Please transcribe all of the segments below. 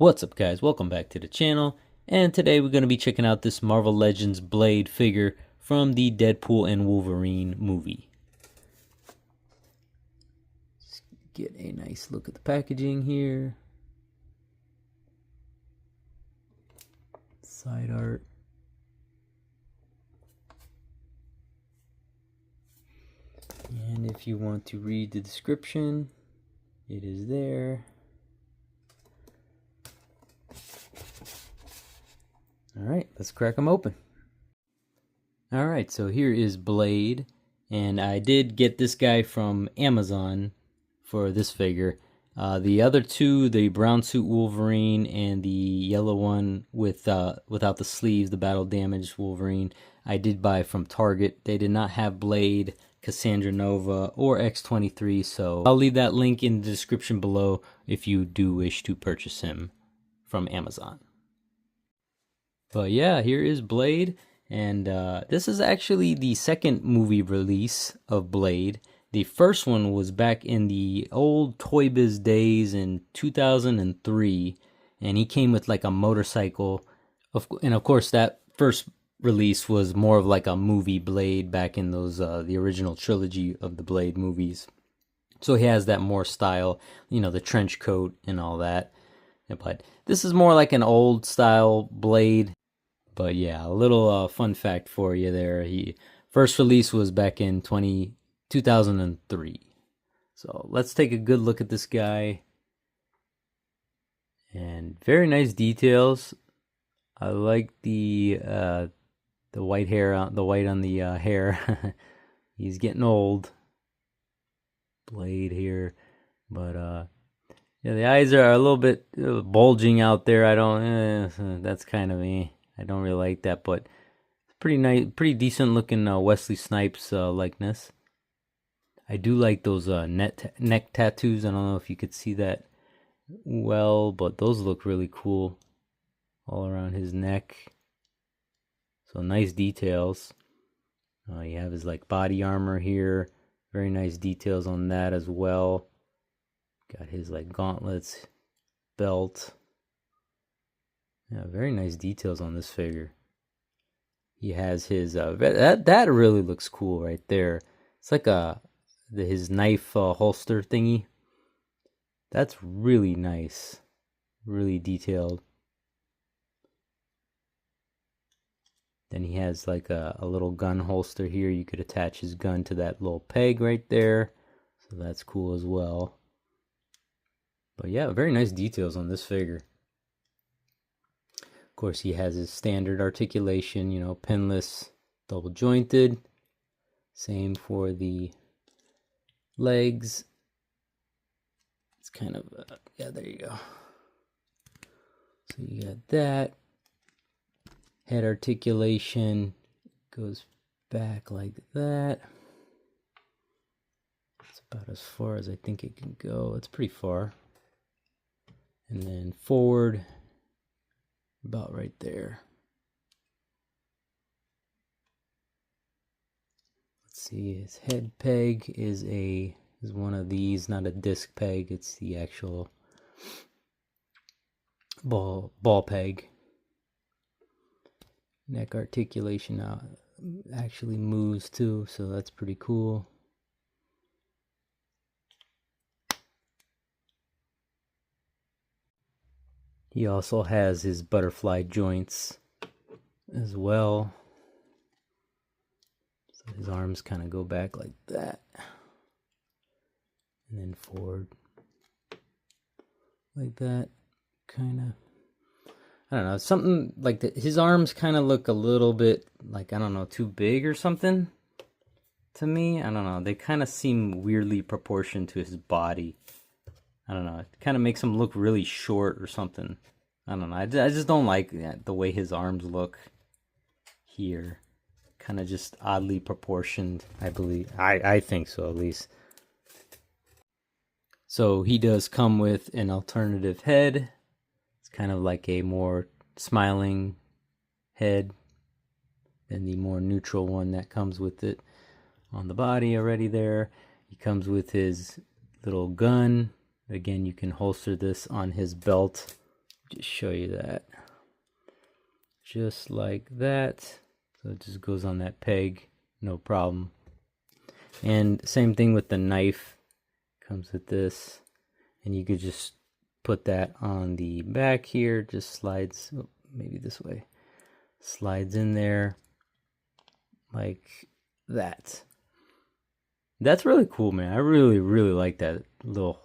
What's up, guys? Welcome back to the channel, and today we're going to be checking out this Marvel Legends Blade figure from the Deadpool and Wolverine movie. Let's get a nice look at the packaging here. Side art. And if you want to read the description, it is there. Alright, let's crack them open. Alright, so here is Blade, and I did get this guy from Amazon for this figure. The other two, the brown suit Wolverine and the yellow one without the sleeves, the battle damaged Wolverine, I did buy from Target. They did not have Blade, Cassandra Nova, or X-23, so I'll leave that link in the description below if you do wish to purchase him from Amazon. But yeah, here is Blade, and this is actually the second movie release of Blade. The first one was back in the old Toy Biz days in 2003, and he came with like a motorcycle. And of course, that first release was more of like a movie Blade back in those the original trilogy of the Blade movies. So he has that more style, you know, the trench coat and all that. But this is more like an old style Blade. But yeah, a little fun fact for you there. He first release was back in 2003. So let's take a good look at this guy. And very nice details. I like the white hair, the white on the hair. He's getting old. Blade here, but yeah, the eyes are a little bit bulging out there. I don't. That's kind of me. I don't really like that, but it's pretty nice, pretty decent looking Wesley Snipes likeness. I do like those neck tattoos. I don't know if you could see that well, but those look really cool all around his neck. So nice details. You have his like body armor here. Very nice details on that as well. Got his like gauntlets, belt. Yeah, very nice details on this figure. He has his that really looks cool right there. It's like his knife holster thingy. That's really nice, really detailed. Then he has like a little gun holster here. You could attach his gun to that little peg right there, so that's cool as well. But yeah, very nice details on this figure. Of course, he has his standard articulation, you know, pinless, double jointed. Same for the legs. It's kind of, yeah, there you go. So you got that. Head articulation goes back like that. It's about as far as I think it can go. It's pretty far. And then forward. About right there. Let's see, his head peg is one of these, not a disc peg, it's the actual ball peg. Neck articulation actually moves too, so that's pretty cool. He also has his butterfly joints as well. So his arms kind of go back like that. And then forward like that. Kind of, I don't know, something like that. His arms kind of look a little bit like, I don't know, too big or something to me. I don't know. They kind of seem weirdly proportioned to his body. I don't know. It kind of makes him look really short or something. I don't know. I just don't like the way his arms look here. Kind of just oddly proportioned, I believe. I think so, at least. So he does come with an alternative head. It's kind of like a more smiling head than the more neutral one that comes with it on the body already there. He comes with his little gun. Again, you can holster this on his belt just show you that. Just like that. So it just goes on that peg, no problem. And same thing with the knife. Comes with this. And you could just put that on the back here. Just slides, oh, maybe this way. Slides in there like that. That's really cool, man. I really, really like that little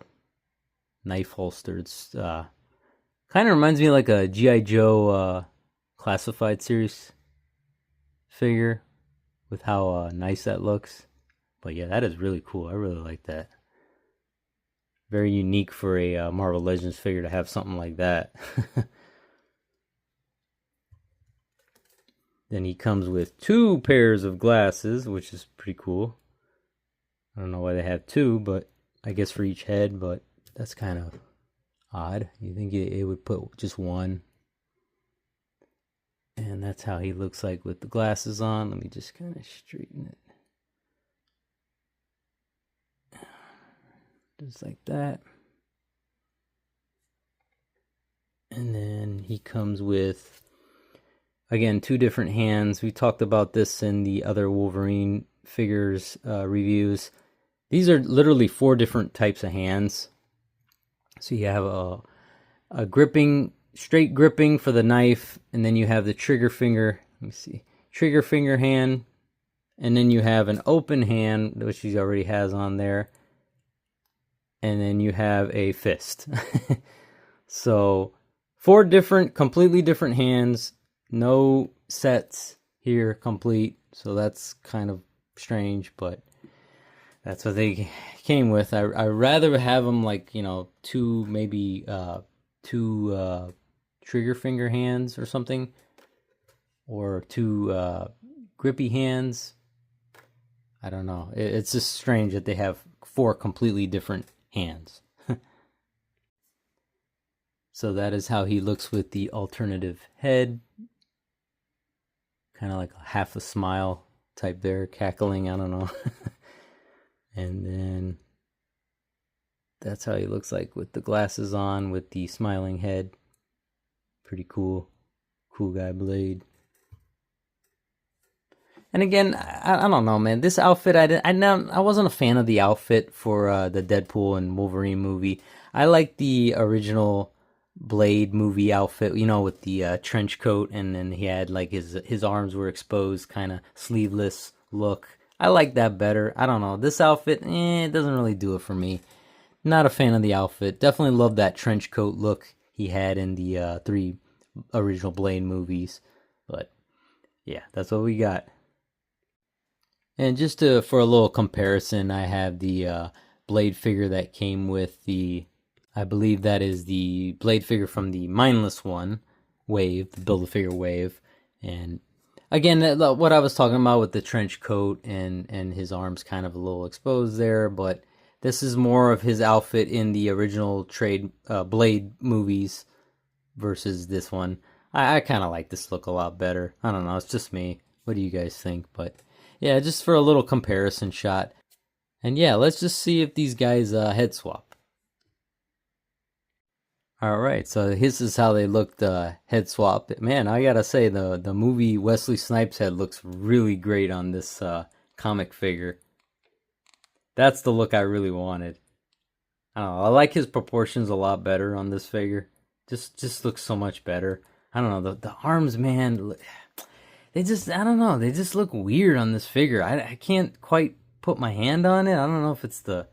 knife holster. It's kind of reminds me of like a G.I. Joe classified series figure with how nice that looks. But yeah, that is really cool. I really like that. Very unique for a Marvel Legends figure to have something like that. Then he comes with 2 pairs of glasses, which is pretty cool. I don't know why they have 2, but I guess for each head, but that's kind of odd. You think it would put just 1. And that's how he looks like with the glasses on. Let me just kind of straighten it. Just like that. And then he comes with, again, 2 different hands. We talked about this in the other Wolverine figures reviews. These are literally 4 different types of hands. So you have a gripping, straight gripping for the knife, and then you have the trigger finger. Let me see, trigger finger hand, and then you have an open hand, which he already has on there, and then you have a fist. So 4 different, completely different hands. No sets here complete, so that's kind of strange, but that's what they came with. I'd rather have them like, 2, maybe 2 trigger finger hands or something, or 2 grippy hands. I don't know. It's just strange that they have 4 completely different hands. So that is how he looks with the alternative head. Kind of like half a smile type there, cackling, I don't know. And then that's how he looks like with the glasses on, with the smiling head. Pretty cool. Cool guy Blade. And again, I don't know, man. This outfit, I wasn't a fan of the outfit for the Deadpool and Wolverine movie. I like the original Blade movie outfit, with the trench coat, and then he had like his arms were exposed, kind of sleeveless look. I like that better. I don't know. This outfit, it doesn't really do it for me. Not a fan of the outfit. Definitely love that trench coat look he had in the 3 original Blade movies. But yeah, that's what we got. And just for a little comparison, I have the Blade figure that came with I believe that is the Blade figure from the Mindless One wave, the Build-A-Figure wave. And again, what I was talking about with the trench coat and his arms kind of a little exposed there, but this is more of his outfit in the original Blade movies versus this one. I kind of like this look a lot better. I don't know, it's just me. What do you guys think? But yeah, just for a little comparison shot. And yeah, let's just see if these guys head swap. Alright, so this is how they looked head swap. Man, I gotta say, the movie Wesley Snipes head looks really great on this comic figure. That's the look I really wanted. I don't know, I like his proportions a lot better on this figure. Just looks so much better. I don't know, the arms, man, I don't know, they just look weird on this figure. I can't quite put my hand on it. I don't know if it's the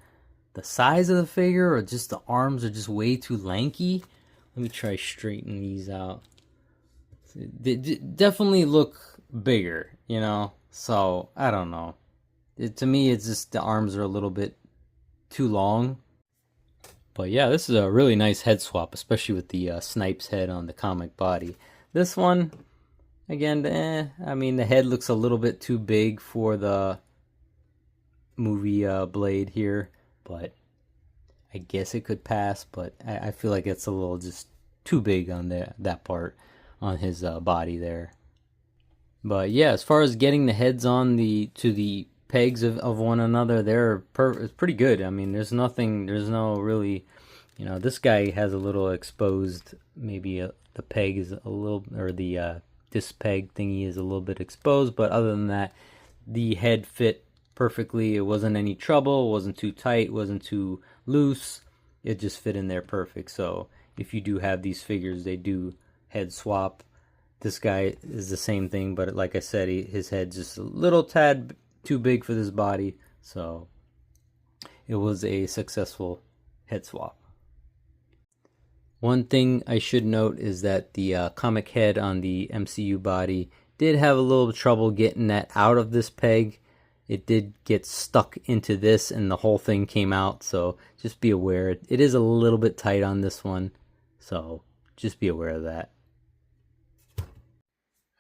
size of the figure or just the arms are just way too lanky. Let me try straighten these out. They definitely look bigger, so I don't know. To me, it's just the arms are a little bit too long. But yeah, this is a really nice head swap, especially with the Snipes head on the comic body. This one, again, I mean, the head looks a little bit too big for the movie Blade here. But I guess it could pass, but I feel like it's a little just too big on that part on his body there. But yeah, as far as getting the heads on to the pegs of one another, it's pretty good. I mean, there's no really, You know, this guy has a little exposed, maybe the peg is a little, or the this peg thingy is a little bit exposed, but other than that, the head fit perfectly. It wasn't any trouble, it wasn't too tight, wasn't too loose. It just fit in there perfect. So if you do have these figures, they do head swap. This guy is the same thing, but like I said, his head's just a little tad too big for this body. So it was a successful head swap. One thing I should note is that the comic head on the MCU body did have a little trouble getting that out of this peg. It did get stuck into this and the whole thing came out, so just be aware. It is a little bit tight on this one, so just be aware of that.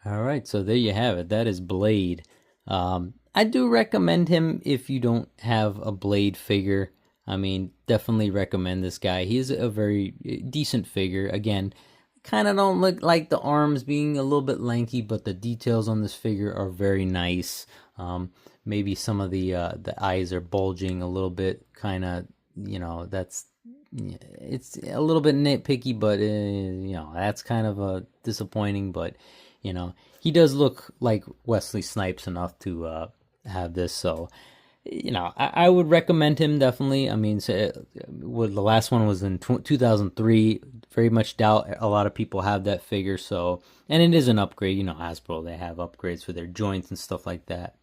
Alright, so there you have it. That is Blade. I do recommend him if you don't have a Blade figure. I mean, definitely recommend this guy. He's a very decent figure. Again, kind of don't look like the arms being a little bit lanky, but the details on this figure are very nice. Maybe some of the eyes are bulging a little bit, kind of, you know, it's a little bit nitpicky, but you know, that's kind of disappointing. But you know, he does look like Wesley Snipes enough to have this, so you know, I would recommend him definitely. I mean, the last one was in 2003. Very much doubt a lot of people have that figure. So, and it is an upgrade. You know, Hasbro, they have upgrades for their joints and stuff like that.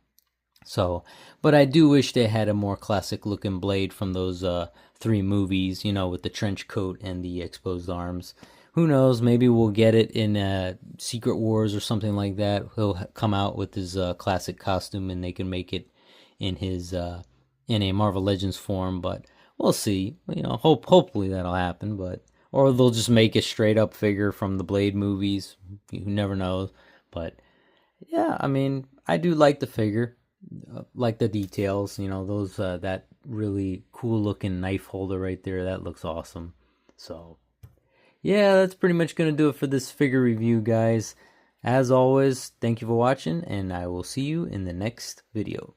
So, but I do wish they had a more classic looking Blade from those 3 movies. You know, with the trench coat and the exposed arms. Who knows? Maybe we'll get it in Secret Wars or something like that. He'll come out with his classic costume, and they can make it in his in a Marvel Legends form, but we'll see. You know, hopefully that'll happen, but or they'll just make a straight up figure from the Blade movies. You never know. But yeah, I mean, I do like the figure, like the details. You know, those that really cool looking knife holder right there. That looks awesome. So yeah, that's pretty much gonna do it for this figure review, guys. As always, thank you for watching, and I will see you in the next video.